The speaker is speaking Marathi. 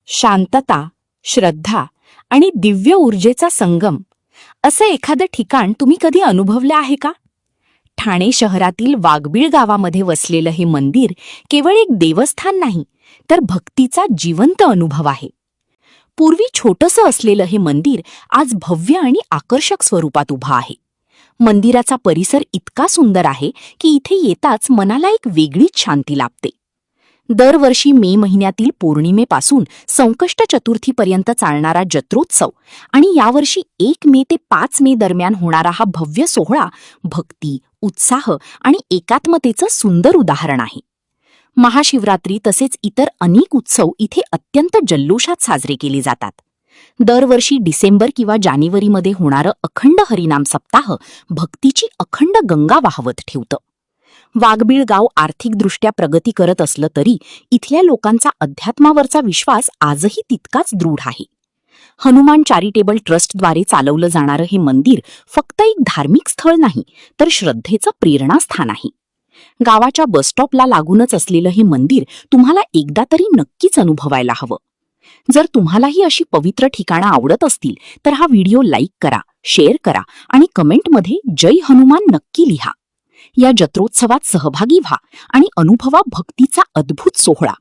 शांतता, श्रद्धा आणि दिव्य ऊर्जेचा संगम असं एखादं ठिकाण तुम्ही कधी अनुभवलं आहे का? ठाणे शहरातील वाघबीळ गावामध्ये वसलेलं हे मंदिर केवळ एक देवस्थान नाही, तर भक्तीचा जिवंत अनुभव आहे. पूर्वी छोटंसं असलेलं हे मंदिर आज भव्य आणि आकर्षक स्वरूपात उभं आहे. मंदिराचा परिसर इतका सुंदर आहे की इथे येताच मनाला एक वेगळीच शांती लाभते. दरवर्षी मे महिन्यातील पौर्णिमेपासून संकष्ट चतुर्थीपर्यंत चालणारा जत्रोत्सव आणि यावर्षी 1 मे ते 5 मे दरम्यान होणारा हा भव्य सोहळा भक्ती, उत्साह आणि एकात्मतेचं सुंदर उदाहरण आहे. महाशिवरात्री तसेच इतर अनेक उत्सव इथे अत्यंत जल्लोषात साजरे केले जातात. दरवर्षी डिसेंबर किंवा जानेवारीमध्ये होणारं अखंड हरिनाम सप्ताह भक्तीची अखंड गंगा वाहवत ठेवतं. वाघबीळ गाव आर्थिकदृष्ट्या प्रगती करत असलं तरी इथल्या लोकांचा अध्यात्मावरचा विश्वास आजही तितकाच दृढ आहे. हनुमान चॅरिटेबल ट्रस्टद्वारे चालवलं जाणारं हे मंदिर फक्त एक धार्मिक स्थळ नाही, तर श्रद्धेचं प्रेरणास्थान आहे. गावाच्या बसस्टॉपला लागूनच असलेलं हे मंदिर तुम्हाला एकदा तरी नक्कीच अनुभवायला हवं. जर तुम्हालाही अशी पवित्र ठिकाणं आवडत असतील तर हा व्हिडिओ लाईक करा, शेअर करा आणि कमेंटमध्ये जय हनुमान नक्की लिहा. या जत्रोत्सवात सहभागी व्हा आणि अनुभवा भक्तीचा अद्भुत सोहळा.